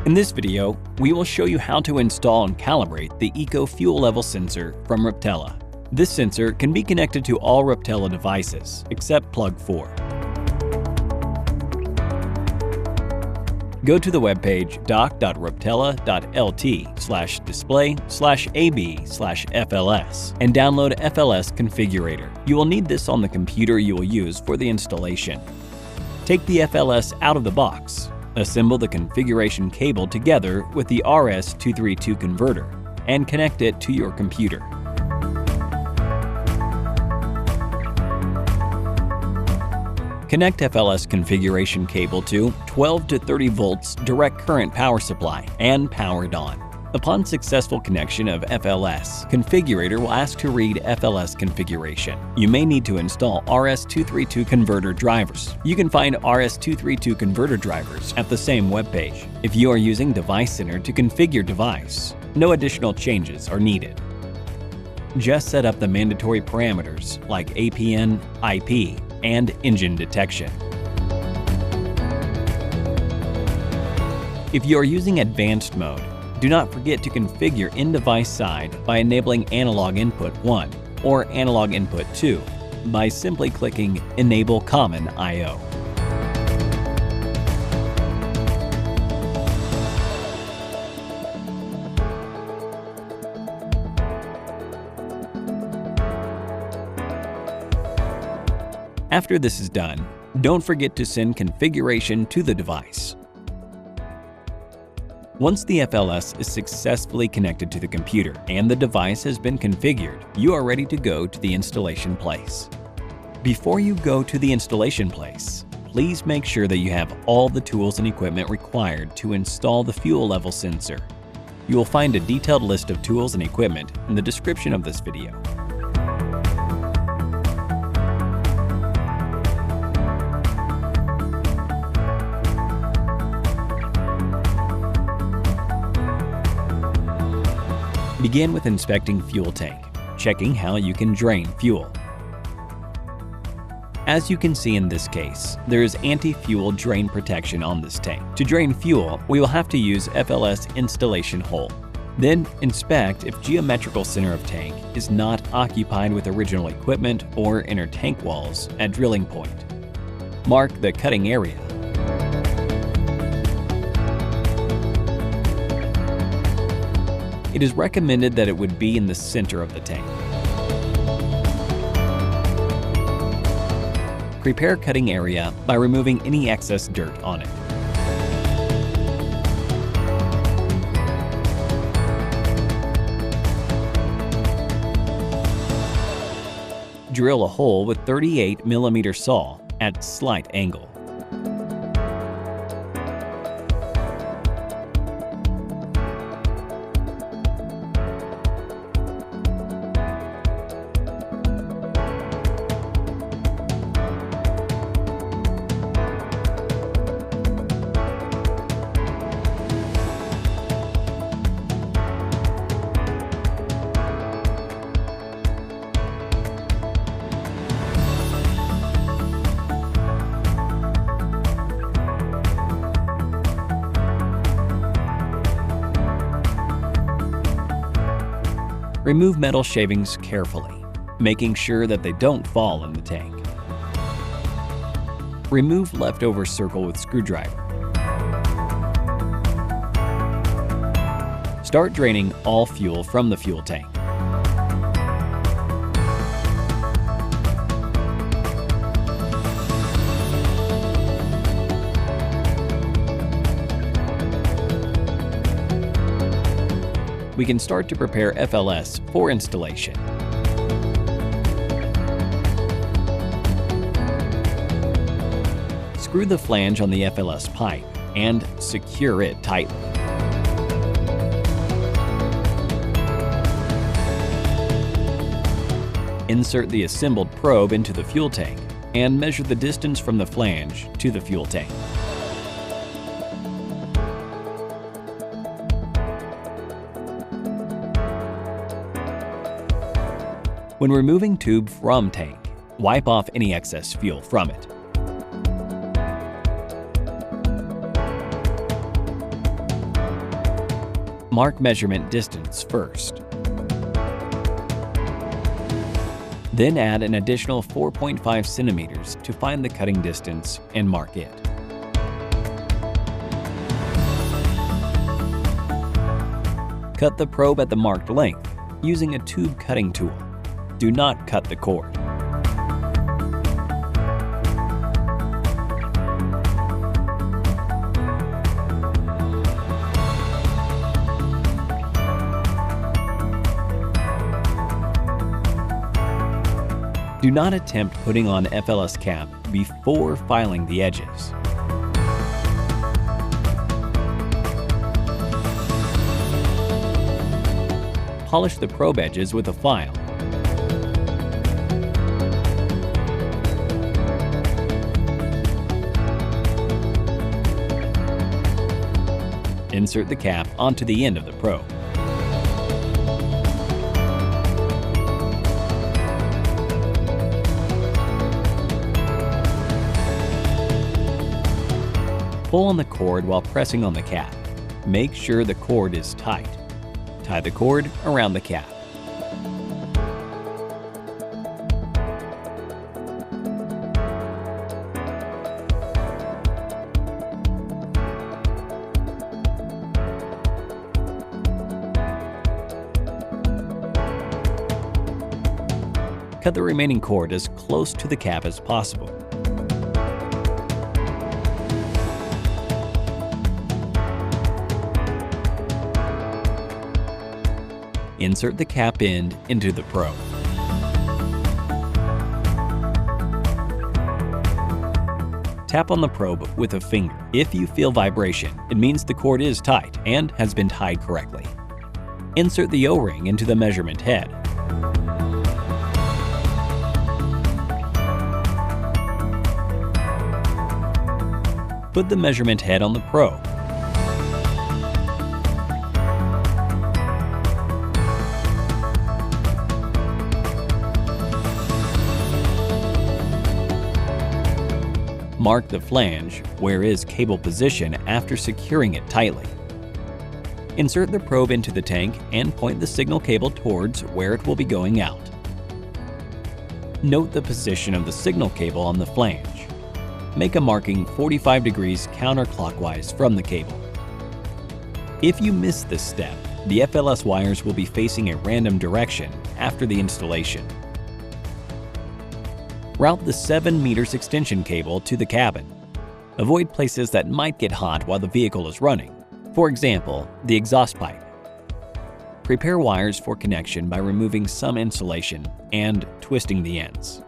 In this video, we will show you how to install and calibrate the Eco Fuel Level Sensor from Ruptela. This sensor can be connected to all Ruptela devices except plug 4. Go to the webpage doc.ruptela.lt/display/ab/FLS and download FLS Configurator. You will need this on the computer you will use for the installation. Take the FLS out of the box. Assemble the configuration cable together with the RS-232 converter and connect it to your computer. Connect FLS configuration cable to 12 to 30 volts direct current power supply and power it on. Upon successful connection of FLS, Configurator will ask to read FLS configuration. You may need to install RS-232 converter drivers. You can find RS-232 converter drivers at the same webpage. If you are using Device Center to configure device, no additional changes are needed. Just set up the mandatory parameters like APN, IP, and engine detection. If you are using advanced mode, do not forget to configure in-device side by enabling Analog Input 1 or Analog Input 2 by simply clicking Enable Common I/O. After this is done, don't forget to send configuration to the device. Once the FLS is successfully connected to the computer and the device has been configured, you are ready to go to the installation place. Before you go to the installation place, please make sure that you have all the tools and equipment required to install the fuel level sensor. You will find a detailed list of tools and equipment in the description of this video. Begin with inspecting fuel tank, checking how you can drain fuel. As you can see in this case, there is anti-fuel drain protection on this tank. To drain fuel, we will have to use FLS installation hole. Then inspect if geometrical center of tank is not occupied with original equipment or inner tank walls at drilling point. Mark the cutting area. It is recommended that it would be in the center of the tank. Prepare cutting area by removing any excess dirt on it. Drill a hole with 38mm saw at slight angle. Remove metal shavings carefully, making sure that they don't fall in the tank. Remove leftover circle with screwdriver. Start draining all fuel from the fuel tank. We can start to prepare FLS for installation. Screw the flange on the FLS pipe and secure it tightly. Insert the assembled probe into the fuel tank and measure the distance from the flange to the fuel tank. When removing tube from tank, wipe off any excess fuel from it. Mark measurement distance first. Then add an additional 4.5 centimeters to find the cutting distance and mark it. Cut the probe at the marked length using a tube cutting tool. Do not cut the cord. Do not attempt putting on FLS cap before filing the edges. Polish the probe edges with a file. Insert the cap onto the end of the probe. Pull on the cord while pressing on the cap. Make sure the cord is tight. Tie the cord around the cap. Cut the remaining cord as close to the cap as possible. Insert the cap end into the probe. Tap on the probe with a finger. If you feel vibration, it means the cord is tight and has been tied correctly. Insert the O-ring into the measurement head. Put the measurement head on the probe. Mark the flange where is cable position after securing it tightly. Insert the probe into the tank and point the signal cable towards where it will be going out. Note the position of the signal cable on the flange. Make a marking 45 degrees counterclockwise from the cable. If you miss this step, the FLS wires will be facing a random direction after the installation. Route the 7 meters extension cable to the cabin. Avoid places that might get hot while the vehicle is running, for example, the exhaust pipe. Prepare wires for connection by removing some insulation and twisting the ends.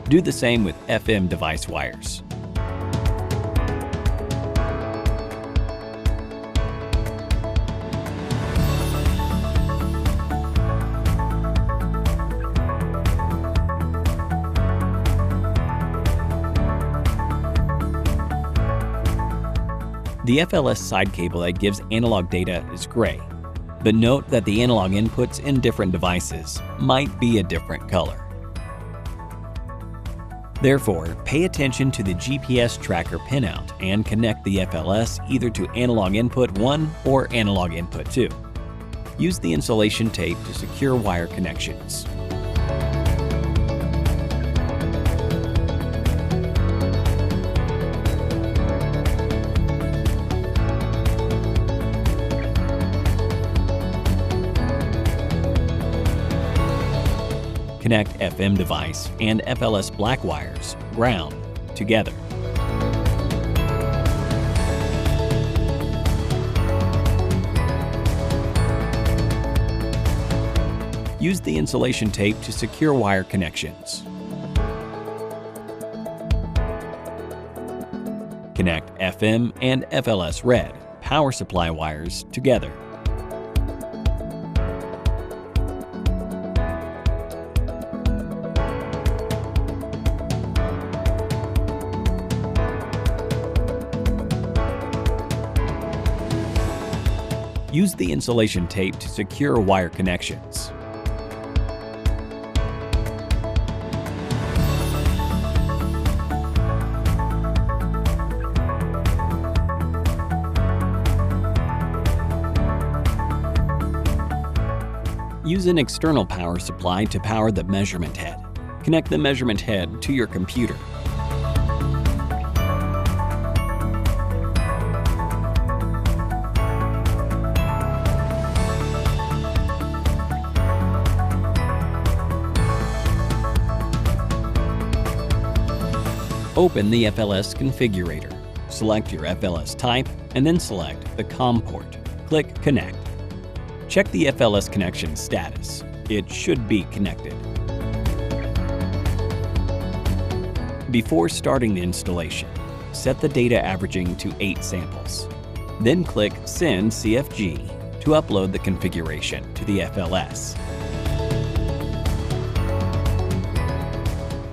Do the same with FM device wires. The FLS side cable that gives analog data is gray, but note that the analog inputs in different devices might be a different color. Therefore, pay attention to the GPS tracker pinout and connect the FLS either to analog input 1 or analog input 2. Use the insulation tape to secure wire connections. Connect FM device and FLS black wires, ground, together. Use the insulation tape to secure wire connections. Connect FM and FLS red power supply wires together. Use the insulation tape to secure wire connections. Use an external power supply to power the measurement head. Connect the measurement head to your computer. Open the FLS configurator. Select your FLS type and then select the COM port. Click Connect. Check the FLS connection status. It should be connected. Before starting the installation, set the data averaging to 8 samples. Then click Send CFG to upload the configuration to the FLS.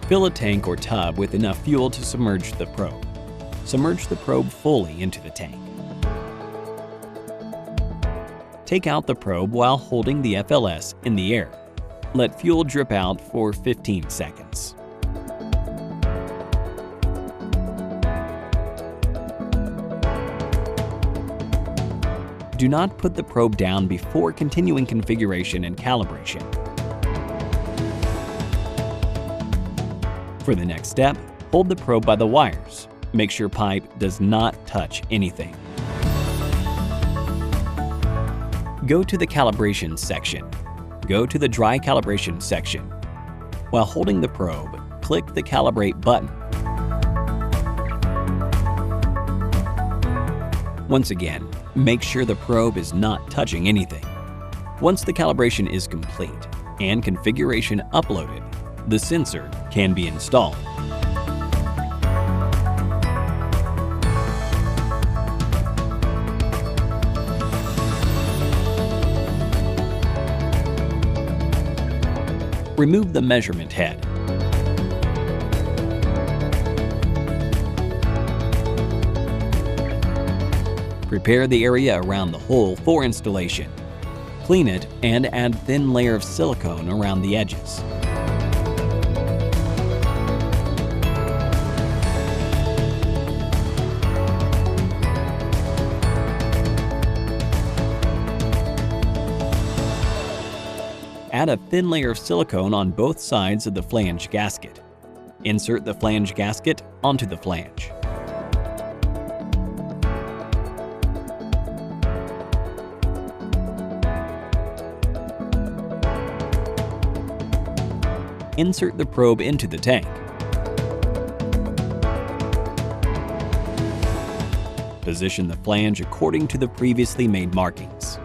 Fill a tank or tub with enough fuel to submerge the probe. Submerge the probe fully into the tank. Take out the probe while holding the FLS in the air. Let fuel drip out for 15 seconds. Do not put the probe down before continuing configuration and calibration. For the next step, hold the probe by the wires. Make sure pipe does not touch anything. Go to the calibration section. Go to the dry calibration section. While holding the probe, click the calibrate button. Once again, make sure the probe is not touching anything. Once the calibration is complete and configuration uploaded, the sensor can be installed. Remove the measurement head. Prepare the area around the hole for installation. Clean it and add thin layer of silicone around the edges. Add a thin layer of silicone on both sides of the flange gasket. Insert the flange gasket onto the flange. Insert the probe into the tank. Position the flange according to the previously made markings.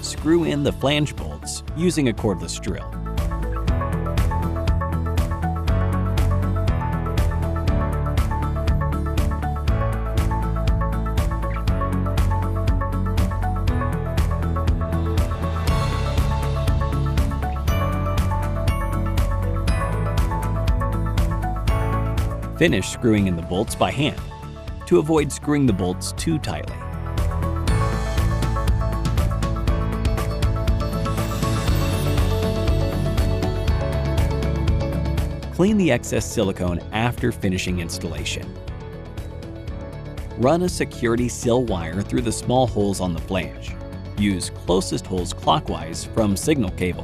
Screw in the flange bolts using a cordless drill. Finish screwing in the bolts by hand to avoid screwing the bolts too tightly. Clean the excess silicone after finishing installation. Run a security seal wire through the small holes on the flange. Use closest holes clockwise from signal cable.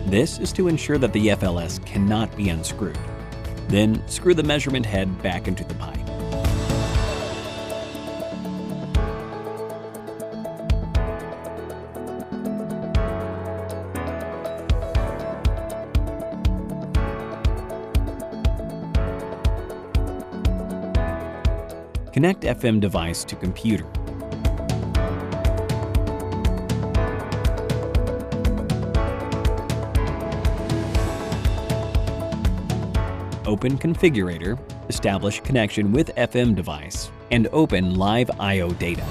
This is to ensure that the FLS cannot be unscrewed. Then screw the measurement head back into the pipe. Connect FM device to computer. Open Configurator, establish connection with FM device, and open Live I/O data.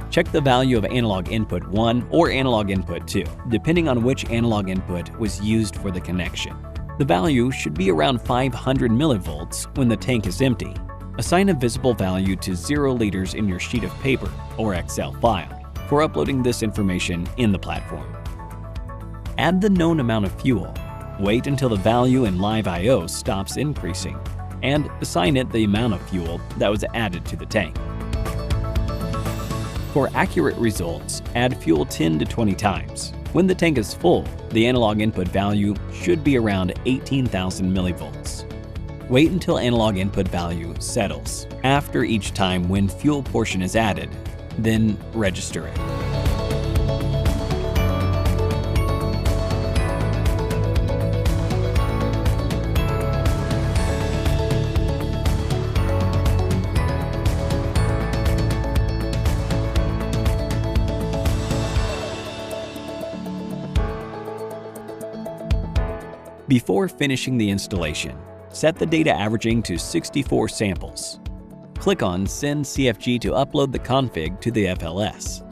Check the value of analog input 1 or analog input 2, depending on which analog input was used for the connection. The value should be around 500 millivolts when the tank is empty. Assign a visible value to 0 liters in your sheet of paper or Excel file for uploading this information in the platform. Add the known amount of fuel. Wait until the value in live I/O stops increasing, and assign it the amount of fuel that was added to the tank. For accurate results, add fuel 10 to 20 times. When the tank is full, the analog input value should be around 18,000 millivolts. Wait until analog input value settles after each time when fuel portion is added, then register it. Before finishing the installation, set the data averaging to 64 samples. Click on Send CFG to upload the config to the FLS.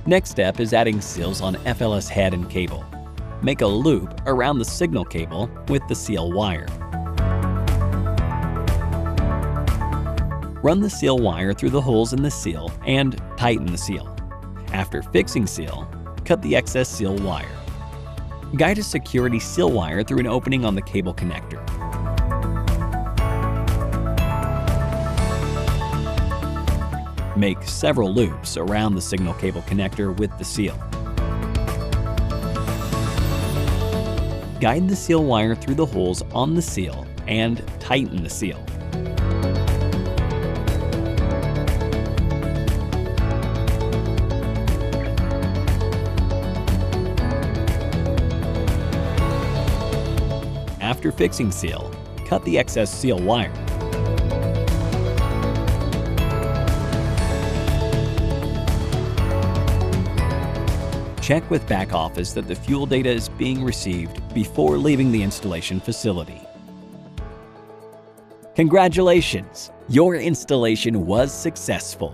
Next step is adding seals on FLS head and cable. Make a loop around the signal cable with the seal wire. Run the seal wire through the holes in the seal and tighten the seal. After fixing seal, cut the excess seal wire. Guide a security seal wire through an opening on the cable connector. Make several loops around the signal cable connector with the seal. Guide the seal wire through the holes on the seal and tighten the seal. After fixing seal, cut the excess seal wire. Check with back office that the fuel data is being received before leaving the installation facility. Congratulations! Your installation was successful.